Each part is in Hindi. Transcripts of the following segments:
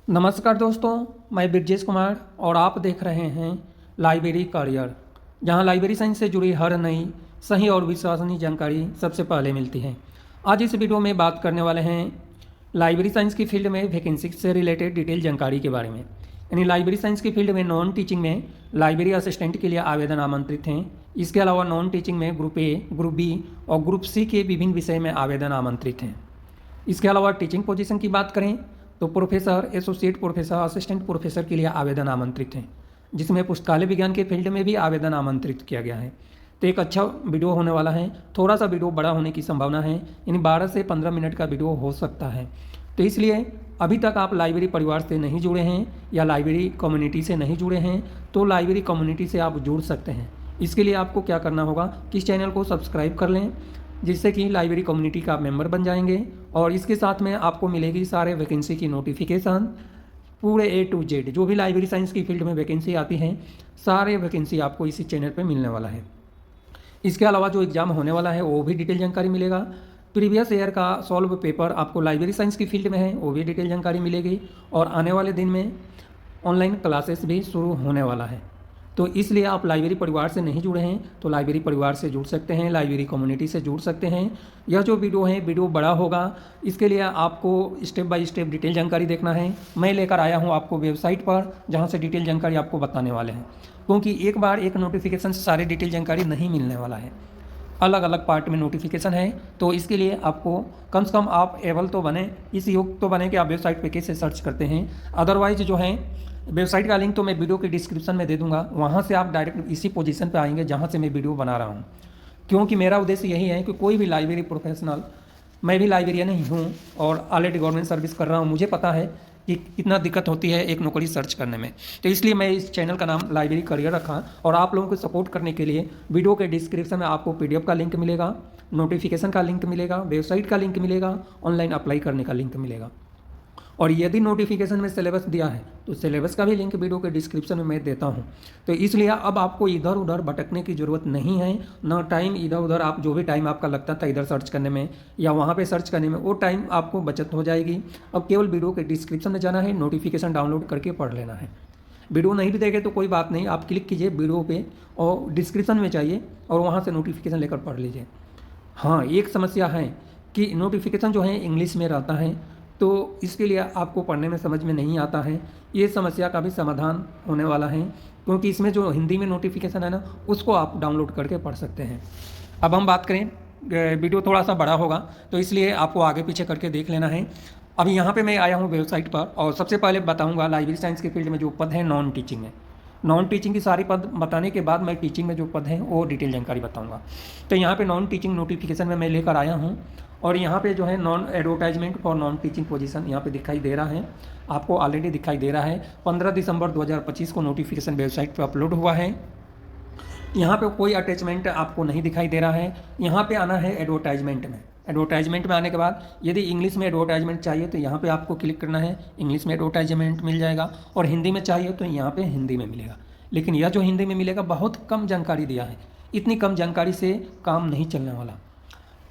नमस्कार दोस्तों, मैं ब्रजेश कुमार और आप देख रहे हैं लाइब्रेरी करियर, जहां लाइब्रेरी साइंस से जुड़ी हर नई सही और विश्वसनीय जानकारी सबसे पहले मिलती है। आज इस वीडियो में बात करने वाले हैं लाइब्रेरी साइंस की फील्ड में वैकेंसी से रिलेटेड डिटेल जानकारी के बारे में। यानी लाइब्रेरी साइंस की फील्ड में नॉन टीचिंग में लाइब्रेरी असिस्टेंट के लिए आवेदन आमंत्रित हैं। इसके अलावा नॉन टीचिंग में ग्रुप ए, ग्रुप बी और ग्रुप सी के विभिन्न विषय में आवेदन आमंत्रित हैं। इसके अलावा टीचिंग पोजीशन की बात करें तो professor, associate professor, assistant professor के लिए आवेदन आमंत्रित हैं, जिसमें पुस्तकालय विज्ञान के फील्ड में भी आवेदन आमंत्रित किया गया है। तो एक अच्छा वीडियो होने वाला है, थोड़ा सा वीडियो बड़ा होने की संभावना है, यानी 12 से 15 मिनट का वीडियो हो सकता है। तो इसलिए अभी तक आप लाइब्रेरी परिवार से नहीं जुड़े हैं या लाइब्रेरी कम्युनिटी से नहीं जुड़े हैं तो लाइब्रेरी कम्युनिटी से आप जुड़ सकते हैं। इसके लिए आपको क्या करना होगा कि इस चैनल को सब्सक्राइब कर लें, जिससे कि लाइब्रेरी कम्युनिटी का आप मेंबर बन जाएंगे और इसके साथ में आपको मिलेगी सारे वैकेंसी की नोटिफिकेशन, पूरे A to Z जो भी लाइब्रेरी साइंस की फील्ड में वैकेंसी आती हैं, सारे वैकेंसी आपको इसी चैनल पे मिलने वाला है। इसके अलावा जो एग्ज़ाम होने वाला है वो भी डिटेल जानकारी मिलेगा। प्रीवियस ईयर का सॉल्व पेपर आपको लाइब्रेरी साइंस की फील्ड में है वो भी डिटेल जानकारी मिलेगी और आने वाले दिन में ऑनलाइन क्लासेस भी शुरू होने वाला है। तो इसलिए आप लाइब्रेरी परिवार से नहीं जुड़े हैं तो लाइब्रेरी परिवार से जुड़ सकते हैं, लाइब्रेरी कम्युनिटी से जुड़ सकते हैं। यह जो वीडियो है वीडियो बड़ा होगा, इसके लिए आपको स्टेप बाय स्टेप डिटेल जानकारी देखना है। मैं लेकर आया हूँ आपको वेबसाइट पर, जहाँ से डिटेल जानकारी आपको बताने वाले हैं, क्योंकि एक बार एक नोटिफिकेशन से सारी डिटेल जानकारी नहीं मिलने वाला है, अलग अलग पार्ट में नोटिफिकेशन है। तो इसके लिए आपको कम से कम आप एबल तो बने, इस योग तो बने कि आप वेबसाइट पे कैसे सर्च करते हैं। अदरवाइज जो है वेबसाइट का लिंक तो मैं वीडियो के डिस्क्रिप्शन में दे दूंगा, वहाँ से आप डायरेक्ट इसी पोजीशन पे आएंगे जहाँ से मैं वीडियो बना रहा हूँ। क्योंकि मेरा उद्देश्य यही है कि कोई भी लाइब्रेरी प्रोफेशनल, मैं भी लाइब्रेरियन ही हूँ और ऑलरेडी गवर्नमेंट सर्विस कर रहा हूँ, मुझे पता है कि कितना दिक्कत होती है एक नौकरी सर्च करने में। तो इसलिए मैं इस चैनल का नाम लाइब्रेरी करियर रखा और आप लोगों को सपोर्ट करने के लिए वीडियो के डिस्क्रिप्शन में आपको PDF का लिंक मिलेगा, नोटिफिकेशन का लिंक मिलेगा, वेबसाइट का लिंक मिलेगा, ऑनलाइन अप्लाई करने का लिंक मिलेगा। और यदि नोटिफिकेशन में सिलेबस दिया है तो सिलेबस का भी लिंक वीडियो के डिस्क्रिप्शन में मैं देता हूं। तो इसलिए अब आपको इधर उधर भटकने की ज़रूरत नहीं है, ना टाइम इधर उधर, आप जो भी टाइम आपका लगता था इधर सर्च करने में या वहां पे सर्च करने में, वो टाइम आपको बचत हो जाएगी। अब केवल वीडियो के डिस्क्रिप्शन में जाना है, नोटिफिकेशन डाउनलोड करके पढ़ लेना है। वीडियो नहीं भी देखे तो कोई बात नहीं, आप क्लिक कीजिए वीडियो पे और डिस्क्रिप्शन में जाइए और वहाँ से नोटिफिकेशन लेकर पढ़ लीजिए। हाँ, एक समस्या है कि नोटिफिकेशन जो है इंग्लिश में रहता है, तो इसके लिए आपको पढ़ने में समझ में नहीं आता है। ये समस्या का भी समाधान होने वाला है, क्योंकि इसमें जो हिंदी में नोटिफिकेशन है ना, उसको आप डाउनलोड करके पढ़ सकते हैं। अब हम बात करें, वीडियो थोड़ा सा बड़ा होगा तो इसलिए आपको आगे पीछे करके देख लेना है। अभी यहाँ पे मैं आया हूँ वेबसाइट पर और सबसे पहले बताऊँगा लाइब्रेरी साइंस के फील्ड में जो पद है नॉन टीचिंग है। नॉन टीचिंग की सारी पद बताने के बाद मैं टीचिंग में जो पद हैं वो डिटेल जानकारी बताऊंगा। तो यहाँ पे नॉन टीचिंग नोटिफिकेशन में मैं लेकर आया हूँ और यहाँ पे जो है non advertisement for non teaching position यहाँ पे दिखाई दे रहा है, आपको ऑलरेडी दिखाई दे रहा है। 15 दिसंबर 2025 को नोटिफिकेशन वेबसाइट पर अपलोड हुआ है। यहाँ पे कोई अटैचमेंट आपको नहीं दिखाई दे रहा है। यहाँ पे आना है एडवर्टाइजमेंट में। एडवर्टाइजमेंट में आने के बाद यदि इंग्लिश में एडवर्टाइजमेंट चाहिए तो यहाँ पे आपको क्लिक करना है, इंग्लिश में एडवर्टाइजमेंट मिल जाएगा, और हिंदी में चाहिए तो यहाँ पे हिंदी में मिलेगा। लेकिन यह जो हिंदी में मिलेगा बहुत कम जानकारी दिया है, इतनी कम जानकारी से काम नहीं चलने वाला।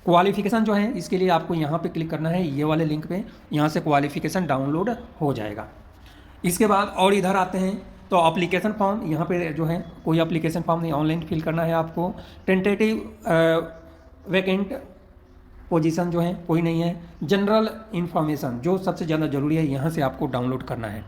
क्वालिफिकेशन जो है इसके लिए आपको यहाँ पे क्लिक करना है, ये वाले लिंक पे, यहाँ से क्वालिफिकेशन डाउनलोड हो जाएगा। इसके बाद और इधर आते हैं तो एप्लीकेशन फॉर्म, यहाँ पे जो है कोई एप्लीकेशन फॉर्म नहीं, ऑनलाइन फिल करना है आपको। टेंटेटिव वैकेंट पोजीशन जो है कोई नहीं है। जनरल इन्फॉर्मेशन जो सबसे ज़्यादा ज़रूरी है, यहाँ से आपको डाउनलोड करना है।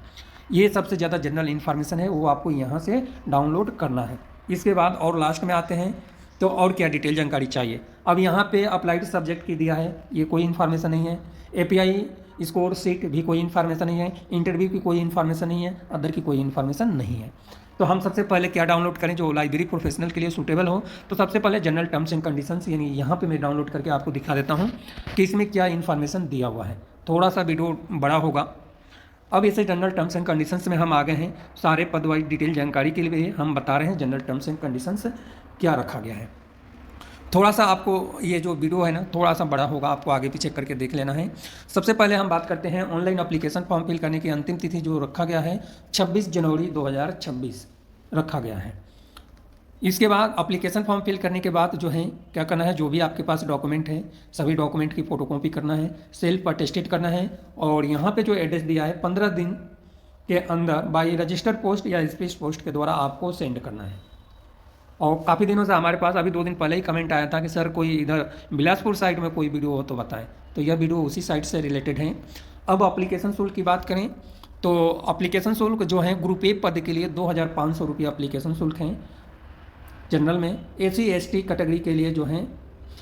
ये सबसे ज़्यादा जनरल इन्फॉर्मेशन है, वो आपको यहाँ से डाउनलोड करना है। इसके बाद और लास्ट में आते हैं तो और क्या डिटेल जानकारी चाहिए। अब यहाँ पे अप्लाइड सब्जेक्ट की दिया है, ये कोई इन्फॉर्मेशन नहीं है। API स्कोर सीट भी कोई इन्फॉर्मेशन नहीं है, इंटरव्यू की कोई इन्फॉर्मेशन नहीं है, अदर की कोई इन्फॉर्मेशन नहीं है। तो हम सबसे पहले क्या डाउनलोड करें जो लाइब्रेरी प्रोफेशनल के लिए सूटेबल हो, तो सबसे पहले जनरल टर्म्स एंड कंडीशंस, यानी यहाँ पे मैं डाउनलोड करके आपको दिखा देता हूँ कि इसमें क्या इन्फॉर्मेशन दिया हुआ है। थोड़ा सा वीडियो बड़ा होगा। अब इसे जनरल टर्म्स एंड कंडीशंस में हम आ गए हैं। सारे पद वाइज डिटेल जानकारी के लिए हम बता रहे हैं जनरल टर्म्स एंड कंडीशंस क्या रखा गया है। थोड़ा सा आपको ये जो वीडियो है ना थोड़ा सा बड़ा होगा, आपको आगे पीछे करके देख लेना है। सबसे पहले हम बात करते हैं ऑनलाइन एप्लीकेशन फॉर्म फिल करने की अंतिम तिथि जो रखा गया है 26 जनवरी 2026 रखा गया है। इसके बाद एप्लीकेशन फॉर्म फिल करने के बाद जो है क्या करना है, जो भी आपके पास डॉक्यूमेंट है सभी डॉक्यूमेंट की फ़ोटोकॉपी करना है, सेल्फ अटेस्टेड करना है, और यहाँ पे जो एड्रेस दिया है 15 दिन के अंदर बाई रजिस्टर्ड पोस्ट या स्पीड पोस्ट के द्वारा आपको सेंड करना है। और काफ़ी दिनों से हमारे पास अभी 2 दिन पहले ही कमेंट आया था कि सर कोई इधर बिलासपुर साइड में कोई वीडियो हो तो बताएं, तो यह वीडियो उसी साइट से रिलेटेड है। अब एप्लीकेशन शुल्क की बात करें तो एप्लीकेशन शुल्क जो है ग्रुप ए पद के लिए 2500 रुपये एप्लीकेशन शुल्क हैं। जनरल में एसी एसटी कैटेगरी के लिए जो है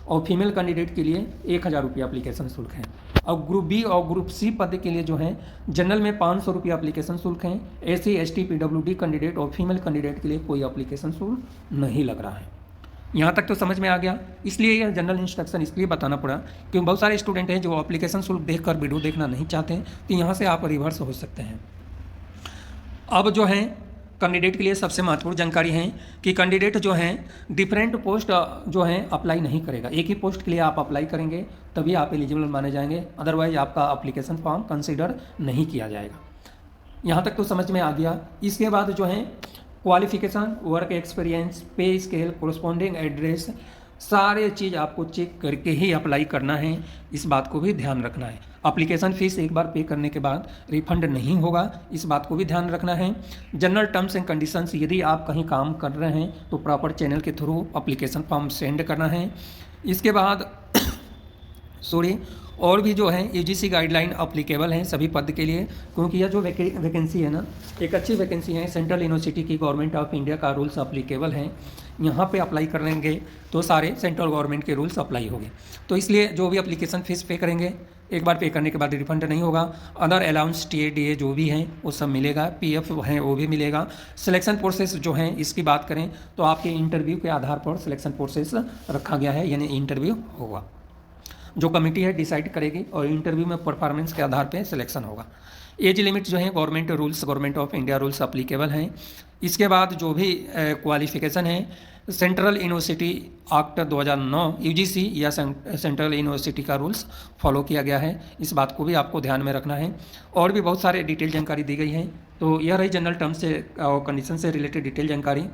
और फीमेल कैंडिडेट के लिए 1000 रुपये एप्लीकेशन शुल्क हैं। और ग्रुप बी और ग्रुप सी पद के लिए जो है जनरल में 500 रुपये एप्लीकेशन शुल्क हैं। एसी एसटी पीडब्ल्यूडी कैंडिडेट और फीमेल कैंडिडेट के लिए कोई एप्लीकेशन शुल्क नहीं लग रहा है। यहाँ तक तो समझ में आ गया। इसलिए यह जनरल इंस्ट्रक्शन इसलिए बताना पड़ा क्योंकि बहुत सारे स्टूडेंट हैं जो एप्लीकेशन शुल्क देखकर वीडियो देखना नहीं चाहते हैं, तो यहाँ से आप रिवर्स हो सकते हैं। अब जो है कैंडिडेट के लिए सबसे महत्वपूर्ण जानकारी है कि कैंडिडेट जो है डिफरेंट पोस्ट जो है अप्लाई नहीं करेगा। एक ही पोस्ट के लिए आप अप्लाई करेंगे तभी आप एलिजिबल माने जाएंगे, अदरवाइज आपका एप्लीकेशन फॉर्म कंसीडर नहीं किया जाएगा। यहाँ तक तो समझ में आ गया। इसके बाद जो है क्वालिफिकेशन, वर्क एक्सपीरियंस, पे स्केल, कोरस्पॉन्डिंग एड्रेस, सारे चीज़ आपको चेक करके ही अप्लाई करना है, इस बात को भी ध्यान रखना है। एप्लीकेशन फ़ीस एक बार पे करने के बाद रिफंड नहीं होगा, इस बात को भी ध्यान रखना है। जनरल टर्म्स एंड कंडीशंस, यदि आप कहीं काम कर रहे हैं तो प्रॉपर चैनल के थ्रू एप्लीकेशन फॉर्म सेंड करना है। इसके बाद और भी जो है यूजीसी गाइडलाइन अप्लीकेबल हैं सभी पद के लिए, क्योंकि यह जो वैकेंसी है ना एक अच्छी वैकेंसी है। सेंट्रल यूनिवर्सिटी की गवर्नमेंट ऑफ इंडिया का रूल्स अप्लीकेबल हैं। यहाँ पे अप्लाई करेंगे तो सारे सेंट्रल गवर्नमेंट के रूल्स अप्लाई होंगे, तो इसलिए जो भी एप्लीकेशन फ़ीस पे करेंगे एक बार पे करने के बाद रिफंड नहीं होगा। अदर अलाउंस टीए जो भी हैं वो सब मिलेगा, पीएफ है वो भी मिलेगा। सिलेक्शन प्रोसेस जो है इसकी बात करें तो आपके इंटरव्यू के आधार पर सिलेक्शन प्रोसेस रखा गया है, यानी इंटरव्यू होगा, जो कमेटी है डिसाइड करेगी और इंटरव्यू में परफॉर्मेंस के आधार पे सिलेक्शन होगा। एज लिमिट जो है government of India rules applicable हैं। इसके बाद जो भी क्वालिफिकेशन है सेंट्रल यूनिवर्सिटी एक्ट 2009 यूजीसी या सेंट्रल यूनिवर्सिटी का रूल्स फॉलो किया गया है, इस बात को भी आपको ध्यान में रखना है। और भी बहुत सारे डिटेल जानकारी दी गई है, तो यह रही जनरल टर्म्स से और कंडीशन से रिलेटेड डिटेल जानकारी।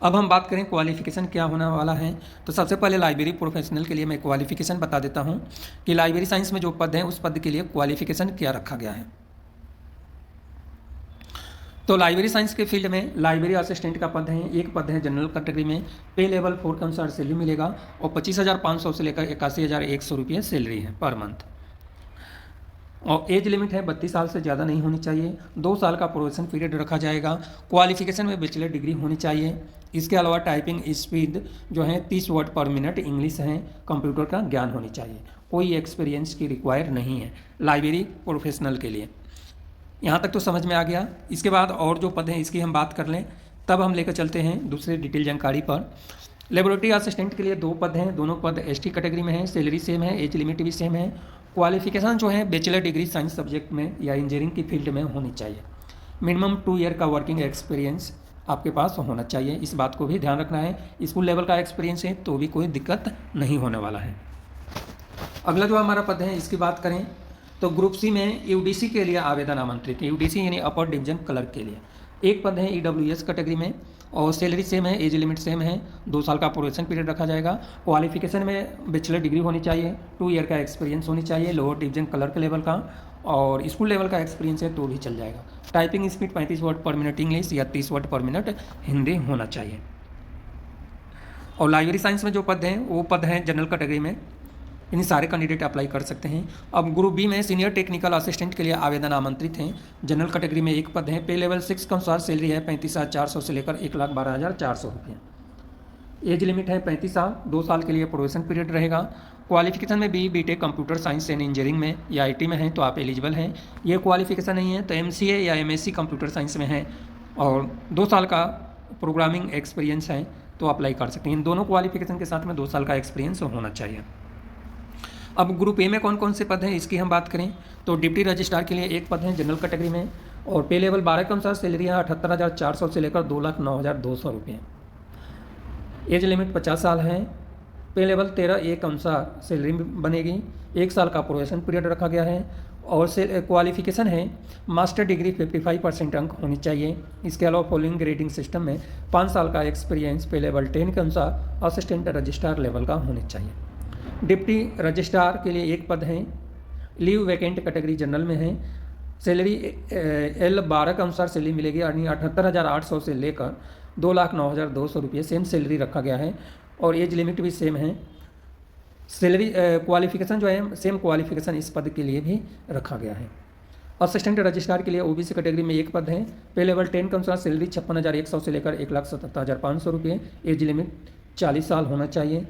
अब हम बात करें क्वालिफिकेशन क्या होने वाला है, तो सबसे पहले लाइब्रेरी प्रोफेशनल के लिए मैं क्वालिफिकेशन बता देता हूं कि लाइब्रेरी साइंस में जो पद है उस पद के लिए क्वालिफिकेशन क्या रखा गया है। तो लाइब्रेरी साइंस के फील्ड में लाइब्रेरी असिस्टेंट का पद है, एक पद है जनरल कैटेगरी में, पे लेवल 4 के अनुसार सैलरी मिलेगा और 25,500 से लेकर 81,100 रुपये सैलरी है पर मंथ। और एज लिमिट है 32 साल से ज़्यादा नहीं होनी चाहिए। 2 साल का प्रोबेशन पीरियड रखा जाएगा। क्वालिफिकेशन में बैचलर डिग्री होनी चाहिए। इसके अलावा टाइपिंग स्पीड जो है 30 वर्ड पर मिनट इंग्लिश है, कंप्यूटर का ज्ञान होनी चाहिए। कोई एक्सपीरियंस की रिक्वायर नहीं है लाइब्रेरी प्रोफेशनल के लिए। यहाँ तक तो समझ में आ गया। इसके बाद और जो पद हैं इसकी हम बात कर लें, तब हम लेकर चलते हैं दूसरे डिटेल जानकारी पर। लेबोरेटरी असिस्टेंट के लिए 2 पद हैं, दोनों पद एसटी कैटेगरी में हैं, सैलरी सेम है, एज लिमिट भी सेम है। क्वालिफिकेशन जो है बैचलर डिग्री साइंस सब्जेक्ट में या इंजीनियरिंग की फील्ड में होनी चाहिए। मिनिमम 2 ईयर का वर्किंग एक्सपीरियंस आपके पास होना चाहिए, इस बात को भी ध्यान रखना है। स्कूल लेवल का एक्सपीरियंस है तो भी कोई दिक्कत नहीं होने वाला है। अगला जो हमारा पद है इसकी बात करें तो ग्रुप सी में यूडीसी के लिए आवेदन आमंत्रित है। यूडीसी यानी अपर डिवीजन क्लर्क के लिए एक पद है ईडब्ल्यूएस कैटेगरी में और सैलरी सेम है, एज लिमिट सेम है, 2 साल का प्रोबेशन पीरियड रखा जाएगा। क्वालिफिकेशन में बैचलर डिग्री होनी चाहिए, 2 ईयर का एक्सपीरियंस होनी चाहिए, लोअर डिवीजन क्लर्क लेवल का, और स्कूल लेवल का एक्सपीरियंस है तो भी चल जाएगा। टाइपिंग स्पीड 35 वर्ड पर मिनट इंग्लिश या 30 वर्ड पर मिनट हिंदी होना चाहिए। और लाइब्रेरी साइंस में जो पद हैं वो पद हैं जनरल कैटेगरी में, इन सारे कैंडिडेट अप्लाई कर सकते हैं। अब ग्रुप बी में सीनियर टेक्निकल असिस्टेंट के लिए आवेदन आमंत्रित हैं। जनरल कैटेगरी में एक पद है, पे लेवल 6 के अनुसार सैलरी है 35,400 से लेकर 1,12,400 रुपये। एज लिमिट है 35 साल, 2 साल के लिए प्रोबेशन पीरियड रहेगा। क्वालिफिकेशन में BTech computer science and engineering में या आईटी में हैं तो आप एलिजिबल हैं। ये क्वालिफिकेशन नहीं है तो एमसीए या एमएससी कंप्यूटर साइंस में है और 2 साल का प्रोग्रामिंग एक्सपीरियंस है तो अप्लाई कर सकते हैं। इन दोनों क्वालिफिकेशन के साथ में 2 साल का एक्सपीरियंस होना चाहिए। अब ग्रुप ए में कौन कौन से पद हैं इसकी हम बात करें तो डिप्टी रजिस्ट्रार के लिए एक पद है जनरल कैटेगरी में और पे लेवल 12 के अनुसार सैलरी है 78,400 से लेकर 2,09,200 रुपये। एज लिमिट 50 साल है। पे लेवल 13A के अनुसार सैलरी बनेगी। 1 साल का प्रोबेशन पीरियड रखा गया है और क्वालिफिकेशन है मास्टर डिग्री 55% अंक होनी चाहिए। इसके अलावा फॉलोइंग ग्रेडिंग सिस्टम में 5 साल का एक्सपीरियंस पे लेवल 10 के अनुसार असिस्टेंट रजिस्ट्रार लेवल का होना चाहिए। डिप्टी रजिस्ट्रार के लिए एक पद है, लीव वैकेंट कैटेगरी जनरल में है। सैलरी L12 के अनुसार सैलरी मिलेगी, यानी 78,800 से लेकर 2,09,200 रुपये सेम सैलरी रखा गया है। और एज लिमिट भी सेम है। सैलरी क्वालिफिकेशन जो है सेम क्वालिफिकेशन इस पद के लिए भी रखा गया है। असिस्टेंट रजिस्ट्रार के लिए ओबीसी कैटेगरी में एक पद है। पे लेवल 10 के अनुसार सैलरी 56,100 से लेकर 1,77,500 रुपये। एज लिमिट 40 साल होना चाहिए।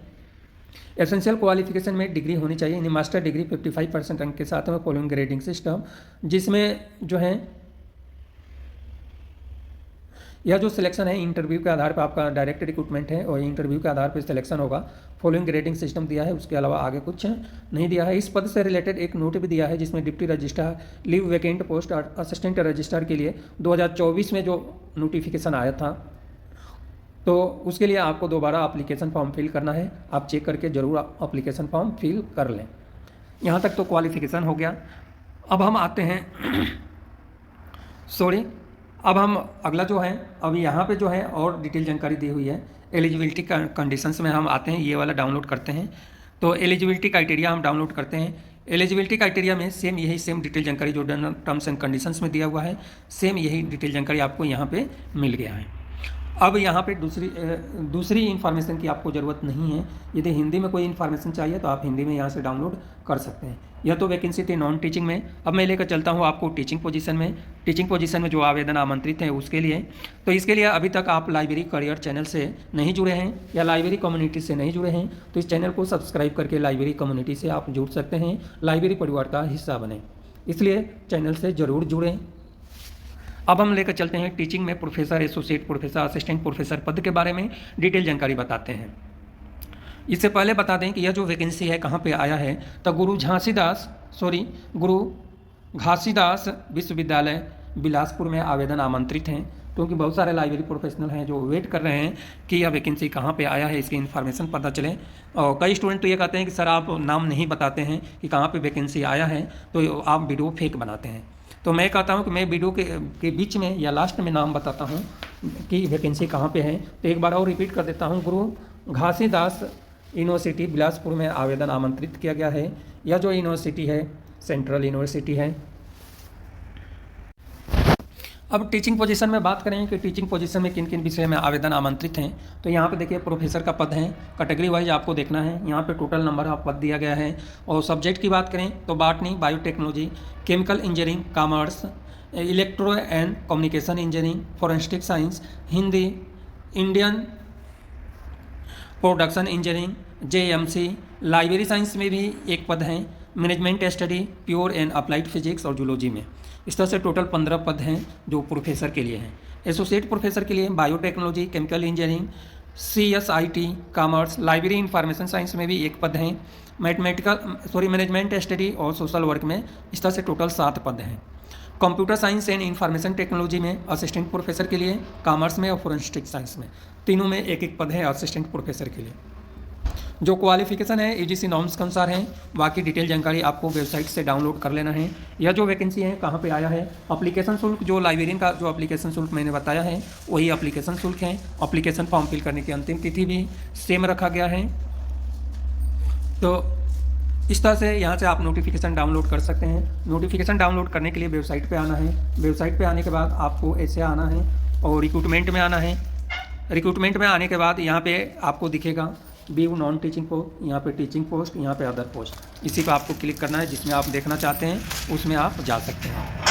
एसेंशियल क्वालिफिकेशन में डिग्री होनी चाहिए, यानी मास्टर डिग्री 55% अंक के साथ में फॉलोइंग ग्रेडिंग सिस्टम, जिसमें जो है यह जो सिलेक्शन है इंटरव्यू के आधार पर आपका डायरेक्ट रिक्रूटमेंट है और इंटरव्यू के आधार पर सिलेक्शन होगा। फॉलोइंग ग्रेडिंग सिस्टम दिया है, उसके अलावा आगे कुछ नहीं दिया है। इस पद से रिलेटेड एक नोट भी दिया है जिसमें deputy registrar leave vacant post assistant registrar के लिए 2024 में जो नोटिफिकेशन आया था, तो उसके लिए आपको दोबारा एप्लीकेशन फॉर्म फिल करना है। आप चेक करके ज़रूर एप्लीकेशन फॉर्म फिल कर लें। यहाँ तक तो क्वालिफिकेशन हो गया। अब हम आते हैं अब हम अगला जो है, अब यहाँ पे जो है और डिटेल जानकारी दी हुई है। एलिजिबिलिटी कंडीशंस में हम आते हैं, ये वाला डाउनलोड करते हैं। तो एलिजिबिलिटी क्राइटेरिया हम डाउनलोड करते हैं। एलिजिबिलिटी क्राइटेरिया में सेम डिटेल जानकारी जो टर्म्स एंड कंडीशंस में दिया हुआ है, सेम यही डिटेल जानकारी आपको यहाँ पे मिल गया है। अब यहाँ पे दूसरी इन्फॉर्मेशन की आपको ज़रूरत नहीं है। यदि हिंदी में कोई इन्फॉर्मेशन चाहिए तो आप हिंदी में यहाँ से डाउनलोड कर सकते हैं। यह तो वैकेंसी थी नॉन टीचिंग में। अब मैं लेकर चलता हूँ आपको टीचिंग पोजीशन में जो आवेदन आमंत्रित हैं उसके लिए। तो इसके लिए अभी तक आप लाइब्रेरी करियर चैनल से नहीं जुड़े हैं या लाइब्रेरी कम्युनिटी से नहीं जुड़े हैं तो इस चैनल को सब्सक्राइब करके लाइब्रेरी कम्युनिटी से आप जुड़ सकते हैं, लाइब्रेरी परिवार का हिस्सा बने। इसलिए चैनल से ज़रूर जुड़ें। अब हम लेकर चलते हैं टीचिंग में professor, associate professor, assistant professor पद के बारे में डिटेल जानकारी बताते हैं। इससे पहले बता दें कि यह जो वैकेंसी है कहाँ पे आया है, तो गुरु घासीदास विश्वविद्यालय बिलासपुर में आवेदन आमंत्रित हैं, क्योंकि बहुत सारे लाइब्रेरी प्रोफेशनल हैं जो वेट कर रहे हैं कि यह वैकेंसी कहाँ पे आया है, इसकी इन्फॉर्मेशन पता चले। और कई स्टूडेंट तो ये कहते हैं कि सर आप नाम नहीं बताते हैं कि कहाँ पे वैकेंसी आया है, तो आप वीडियो फेक बनाते हैं। तो मैं कहता हूं कि मैं वीडियो के बीच में या लास्ट में नाम बताता हूं कि वैकेंसी कहां पे है। तो एक बार और रिपीट कर देता हूं, गुरु घासीदास यूनिवर्सिटी बिलासपुर में आवेदन आमंत्रित किया गया है। यह जो यूनिवर्सिटी है सेंट्रल यूनिवर्सिटी है। अब टीचिंग पोजीशन में बात करें कि टीचिंग पोजीशन में किन किन विषय में आवेदन आमंत्रित हैं, तो यहाँ पे देखिए प्रोफेसर का पद है, कैटेगरी वाइज आपको देखना है। यहाँ पे टोटल नंबर ऑफ पद दिया गया है। और सब्जेक्ट की बात करें तो botany, biotechnology, chemical engineering, commerce, electro and communication engineering, forensic science, Hindi, Indian production engineering, JMC। Library science में भी एक पद है, management study, pure and applied physics और जूलॉजी में। इस तरह से टोटल 15 पद हैं जो प्रोफेसर के लिए हैं। एसोसिएट प्रोफेसर के लिए biotechnology, chemical engineering, CSIT, commerce, library information science में भी एक पद हैं, मैनेजमेंट स्टडी और सोशल वर्क में। इस तरह से टोटल 7 पद हैं। Computer science and information technology में असिस्टेंट प्रोफेसर के लिए, कॉमर्स में और फोरेंसिक साइंस में, तीनों में एक एक पद है असिस्टेंट प्रोफेसर के लिए। जो क्वालिफिकेशन है UGC नॉर्म्स के अनुसार है। बाकी डिटेल जानकारी आपको वेबसाइट से डाउनलोड कर लेना है। यह जो वैकेंसी है कहाँ पे आया है, एप्लीकेशन शुल्क जो लाइब्रेरियन का जो एप्लीकेशन शुल्क मैंने बताया है वही एप्लीकेशन शुल्क है। एप्लीकेशन फॉर्म फिल करने की अंतिम तिथि भी सेम रखा गया है। तो इस तरह से यहाँ से आप नोटिफिकेशन डाउनलोड कर सकते हैं। नोटिफिकेशन डाउनलोड करने के लिए वेबसाइट पर आना है। वेबसाइट पर आने के बाद आपको ऐसे आना है और रिक्रूटमेंट में आना है। रिक्रूटमेंट में आने के बाद यहाँ पे आपको दिखेगा व्यू नॉन टीचिंग पोस्ट, यहाँ पे टीचिंग पोस्ट, यहाँ पे अदर पोस्ट। इसी पर आपको क्लिक करना है, जिसमें आप देखना चाहते हैं उसमें आप जा सकते हैं।